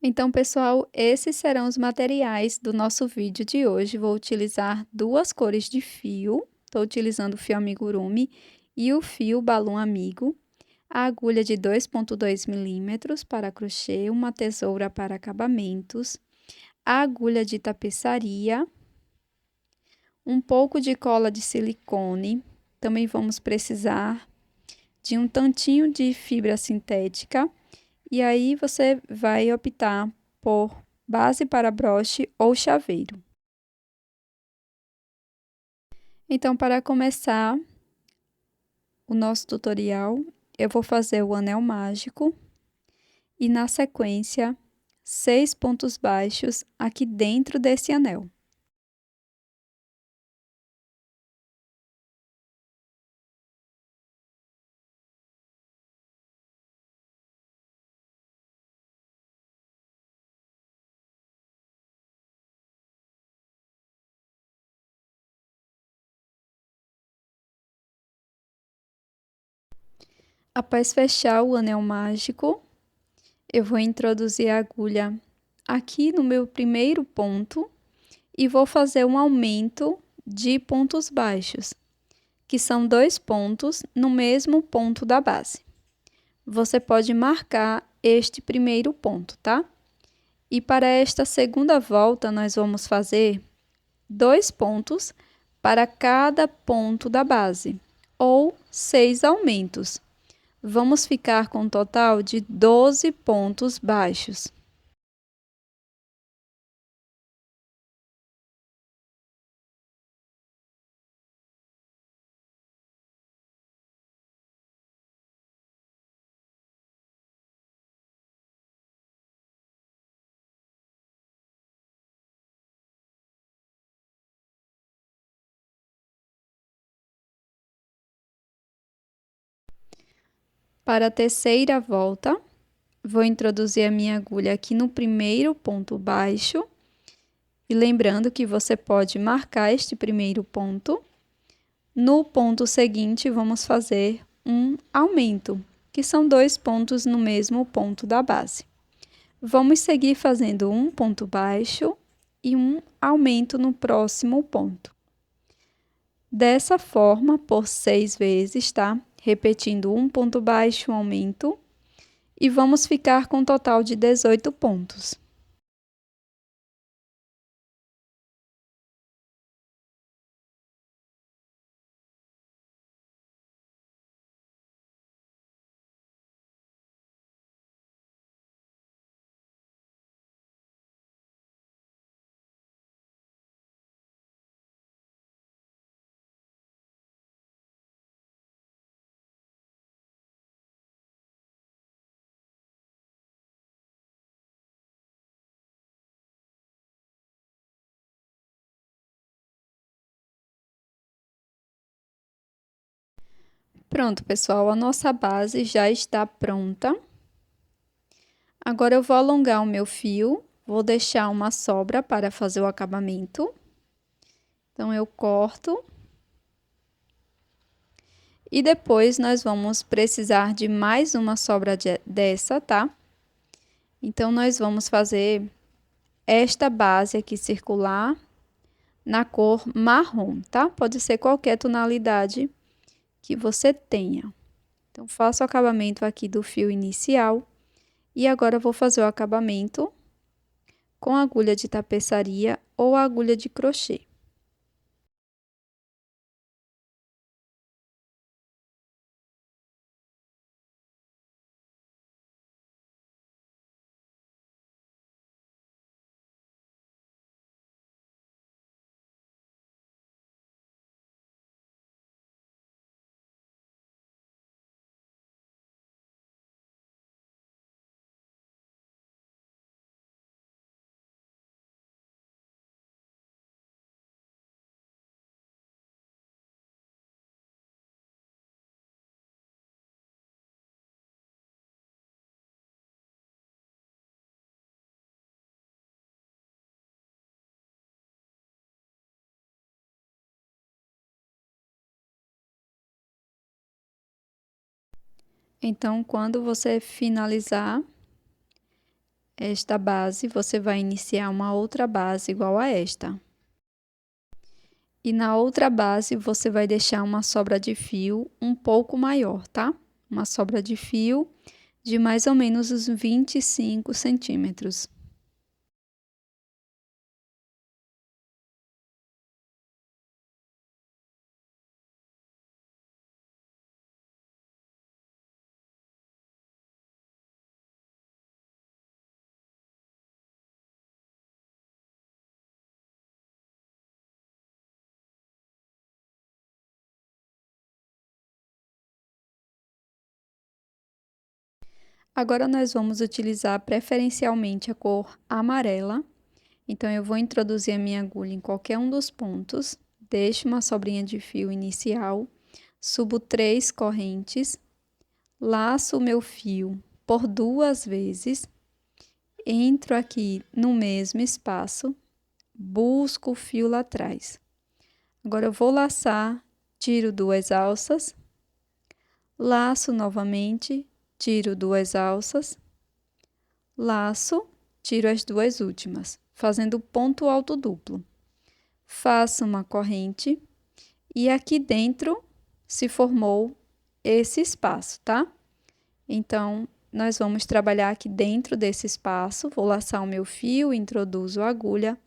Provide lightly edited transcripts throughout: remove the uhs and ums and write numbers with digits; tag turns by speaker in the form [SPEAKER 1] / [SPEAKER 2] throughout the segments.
[SPEAKER 1] Então, pessoal, esses serão os materiais do nosso vídeo de hoje. Vou utilizar duas cores de fio. Estou utilizando o fio amigurumi e o fio balão amigo. A agulha de 2,2 milímetros para crochê, uma tesoura para acabamentos, a agulha de tapeçaria, um pouco de cola de silicone. Também vamos precisar de um tantinho de fibra sintética. E aí você vai optar por base para broche ou chaveiro. Então, para começar o nosso tutorial, eu vou fazer o anel mágico e, na sequência, 6 pontos baixos aqui dentro desse anel. Após fechar o anel mágico, eu vou introduzir a agulha aqui no meu primeiro ponto e vou fazer um aumento de pontos baixos, que são 2 pontos no mesmo ponto da base. Você pode marcar este primeiro ponto, tá? E para esta segunda volta, nós vamos fazer 2 pontos para cada ponto da base, ou 6 aumentos. Vamos ficar com um total de 12 pontos baixos. Para a terceira volta, vou introduzir a minha agulha aqui no primeiro ponto baixo. E lembrando que você pode marcar este primeiro ponto. No ponto seguinte, vamos fazer um aumento, que são 2 pontos no mesmo ponto da base. Vamos seguir fazendo um ponto baixo e um aumento no próximo ponto. Dessa forma, por 6 vezes, tá? Repetindo um ponto baixo, um aumento, e vamos ficar com um total de 18 pontos. Pronto, pessoal, a nossa base já está pronta. Agora eu vou alongar o meu fio, vou deixar uma sobra para fazer o acabamento. Então, eu corto. E depois nós vamos precisar de mais uma sobra dessa, tá? Então, nós vamos fazer esta base aqui circular na cor marrom, tá? Pode ser qualquer tonalidade que você tenha. Então, faço o acabamento aqui do fio inicial. E agora eu vou fazer o acabamento com agulha de tapeçaria ou agulha de crochê. Então, quando você finalizar, esta base, você vai iniciar uma outra base igual a esta. E na outra base, você vai deixar uma sobra de fio um pouco maior, tá? Uma sobra de fio de mais ou menos uns 25 centímetros. Agora, nós vamos utilizar preferencialmente a cor amarela. Então, eu vou introduzir a minha agulha em qualquer um dos pontos, deixo uma sobrinha de fio inicial, subo 3 correntes, laço o meu fio por 2 vezes, entro aqui no mesmo espaço, busco o fio lá atrás. Agora, eu vou laçar, tiro 2 alças, laço novamente, tiro 2 alças, laço, tiro as 2 últimas, fazendo ponto alto duplo. Faço uma corrente e aqui dentro se formou esse espaço, tá? Então, nós vamos trabalhar aqui dentro desse espaço. Vou laçar o meu fio, introduzo a agulha,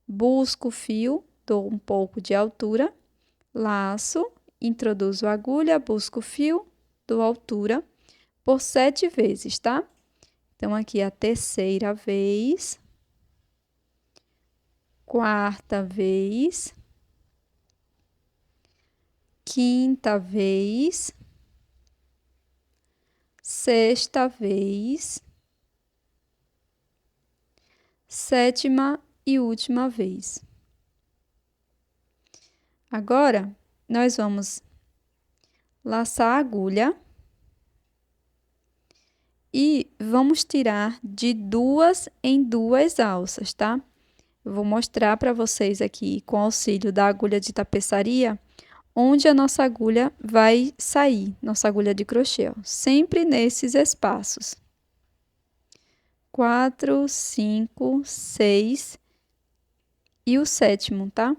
[SPEAKER 1] busco o fio, dou um pouco de altura, laço, introduzo a agulha, busco o fio, dou altura por 7 vezes, tá? Então, aqui a terceira vez, quarta vez, quinta vez, sexta vez, sétima e última vez. Agora, nós vamos laçar a agulha e vamos tirar de 2 em 2 alças, tá? Eu vou mostrar para vocês aqui, com auxílio da agulha de tapeçaria, onde a nossa agulha vai sair, nossa agulha de crochê, ó, sempre nesses espaços. 4, 5, 6 e o sétimo, tá?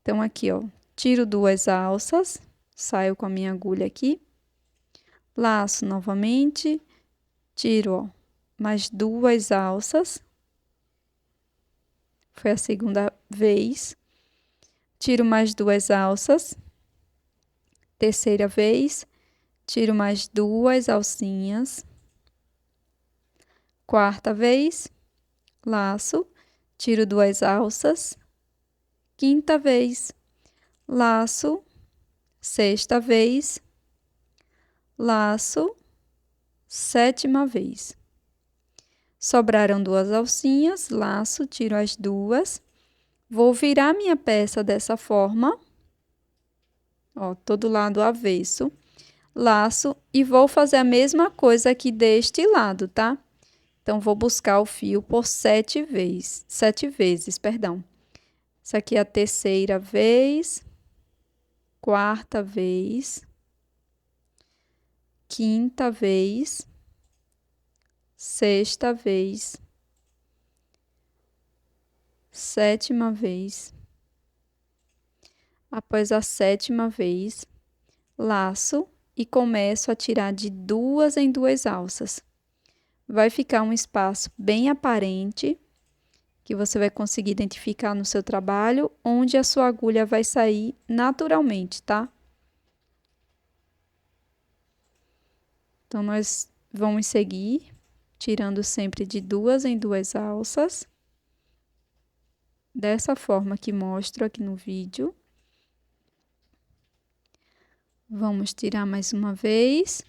[SPEAKER 1] Então, aqui, ó, tiro 2 alças, saio com a minha agulha aqui, laço novamente, tiro, ó, mais 2 alças, foi a segunda vez, tiro mais 2 alças, terceira vez, tiro mais 2 alcinhas, quarta vez, laço, tiro 2 alças, quinta vez, laço, sexta vez, laço, sétima vez. Sobraram 2 alcinhas, laço, tiro as 2, vou virar minha peça dessa forma, ó, todo lado avesso, laço e vou fazer a mesma coisa aqui deste lado, tá? Então, vou buscar o fio por 7 vezes, perdão. Isso aqui é a terceira vez, quarta vez, quinta vez, sexta vez, sétima vez. Após a sétima vez, laço e começo a tirar de 2 em 2 alças. Vai ficar um espaço bem aparente, que você vai conseguir identificar no seu trabalho, onde a sua agulha vai sair naturalmente, tá? Então, nós vamos seguir, tirando sempre de 2 em 2 alças, dessa forma que mostro aqui no vídeo. Vamos tirar mais uma vez.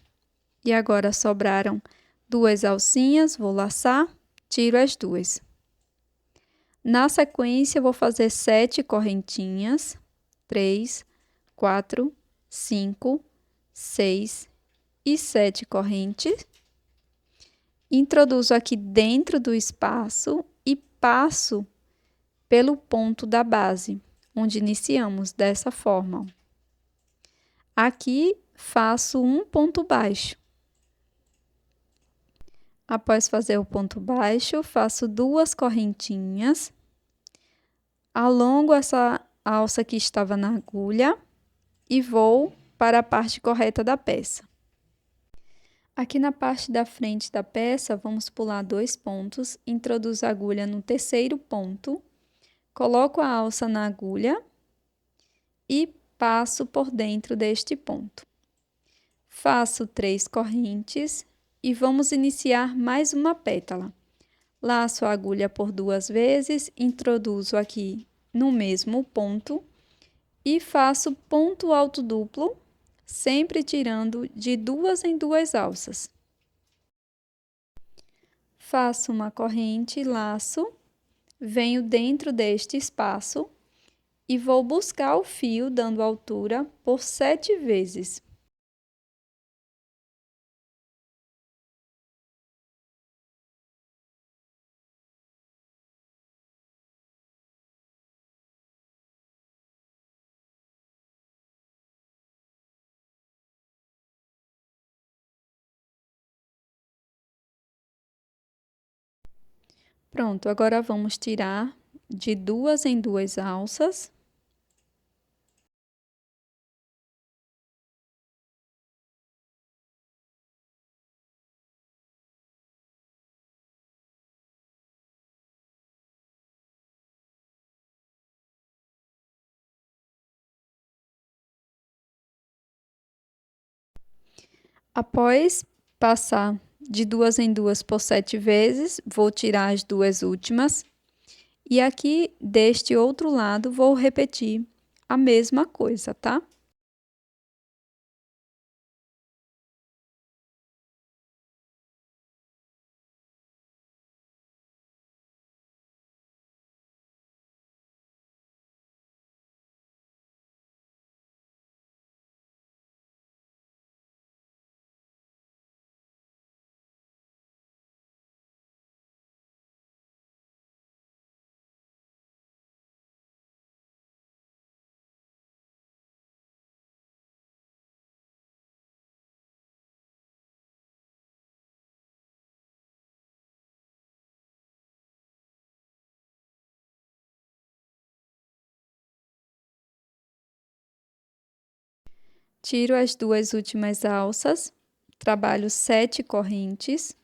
[SPEAKER 1] E agora sobraram 2 alcinhas, vou laçar, tiro as 2. Na sequência, eu vou fazer 7 correntinhas, 3, 4, 5, 6 e 7 correntes. Introduzo aqui dentro do espaço e passo pelo ponto da base, onde iniciamos dessa forma. Aqui faço um ponto baixo. Após fazer o ponto baixo, faço 2 correntinhas, alongo essa alça que estava na agulha e vou para a parte correta da peça. Aqui na parte da frente da peça, vamos pular 2 pontos, introduzo a agulha no terceiro ponto, coloco a alça na agulha e passo por dentro deste ponto. Faço 3 correntes e vamos iniciar mais uma pétala. Laço a agulha por 2 vezes, introduzo aqui no mesmo ponto e faço ponto alto duplo, sempre tirando de 2 em 2 alças. Faço uma corrente, laço, venho dentro deste espaço e vou buscar o fio dando altura por 7 vezes. Pronto, agora vamos tirar de 2 em 2 alças. Após passar de 2 em 2 por 7 vezes, vou tirar as 2 últimas. E aqui, deste outro lado, vou repetir a mesma coisa, tá? Tiro as 2 últimas alças, trabalho 7 correntes.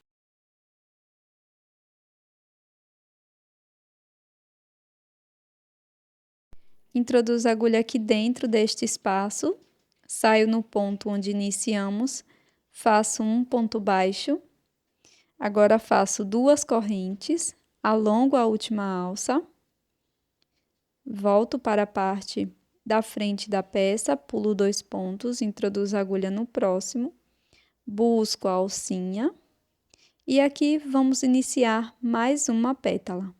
[SPEAKER 1] Introduzo a agulha aqui dentro deste espaço, saio no ponto onde iniciamos, faço um ponto baixo. Agora faço 2 correntes, alongo a última alça, volto para a parte da frente da peça, pulo 2 pontos, introduzo a agulha no próximo, busco a alcinha e aqui vamos iniciar mais uma pétala.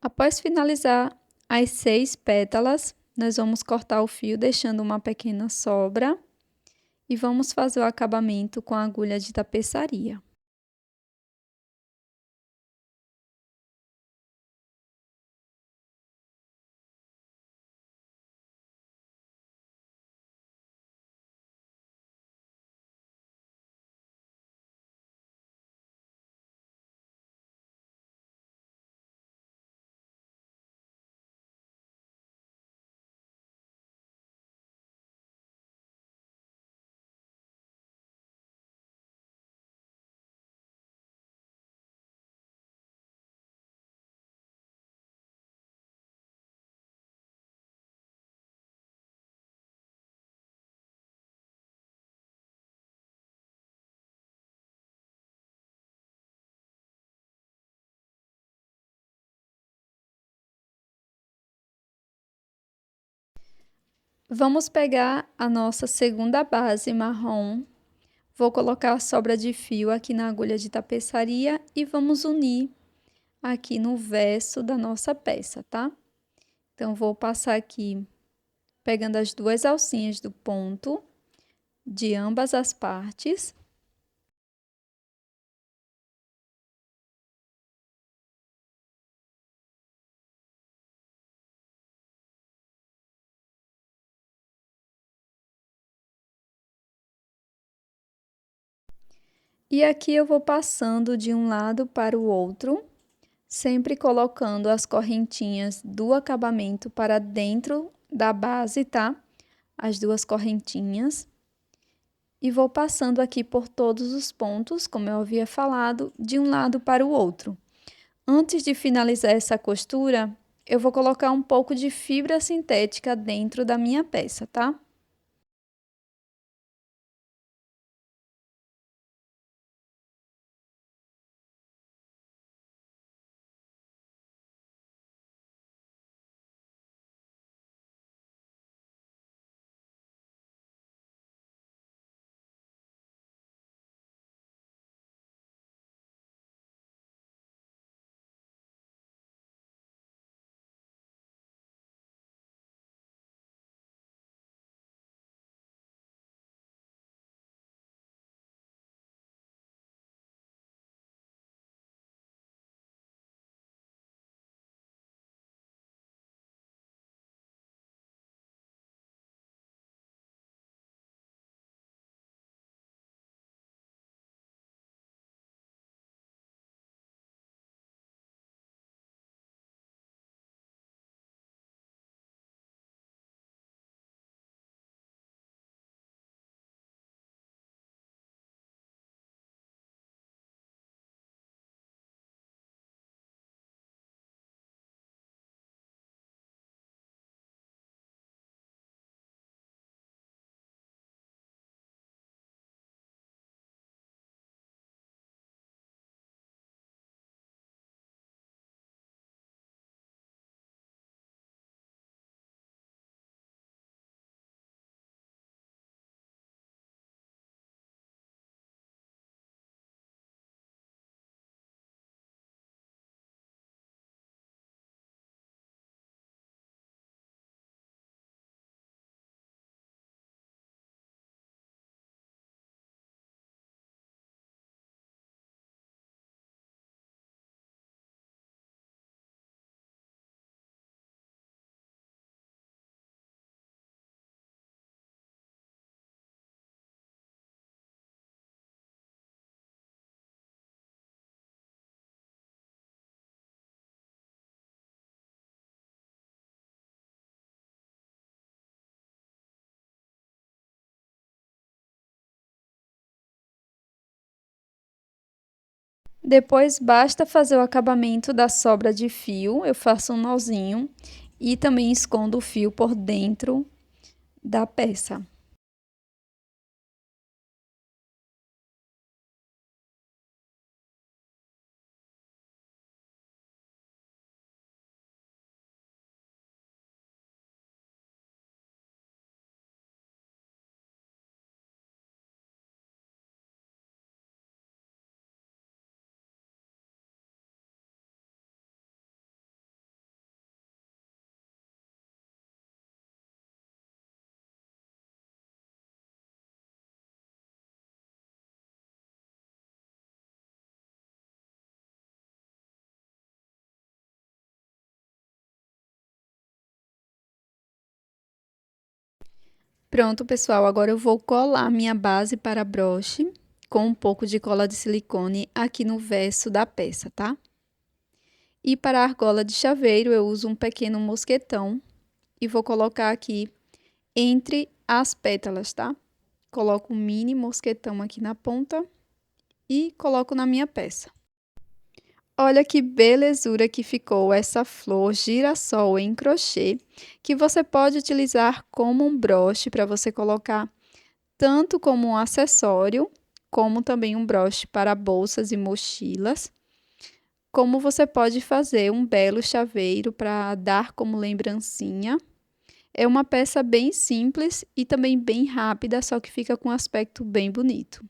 [SPEAKER 1] Após finalizar as 6 pétalas, nós vamos cortar o fio deixando uma pequena sobra e vamos fazer o acabamento com a agulha de tapeçaria. Vamos pegar a nossa segunda base marrom. Vou colocar a sobra de fio aqui na agulha de tapeçaria e vamos unir aqui no verso da nossa peça, tá? Então, vou passar aqui, pegando as 2 alcinhas do ponto de ambas as partes. E aqui eu vou passando de um lado para o outro, sempre colocando as correntinhas do acabamento para dentro da base, tá? As 2 correntinhas. E vou passando aqui por todos os pontos, como eu havia falado, de um lado para o outro. Antes de finalizar essa costura, eu vou colocar um pouco de fibra sintética dentro da minha peça, tá? Depois, basta fazer o acabamento da sobra de fio. Eu faço um nozinho e também escondo o fio por dentro da peça. Pronto, pessoal, agora eu vou colar minha base para broche com um pouco de cola de silicone aqui no verso da peça, tá? E para a argola de chaveiro, eu uso um pequeno mosquetão e vou colocar aqui entre as pétalas, tá? Coloco um mini mosquetão aqui na ponta e coloco na minha peça. Olha que belezura que ficou essa flor girassol em crochê, que você pode utilizar como um broche para você colocar tanto como um acessório, como também um broche para bolsas e mochilas. Como você pode fazer um belo chaveiro para dar como lembrancinha. É uma peça bem simples e também bem rápida, só que fica com um aspecto bem bonito.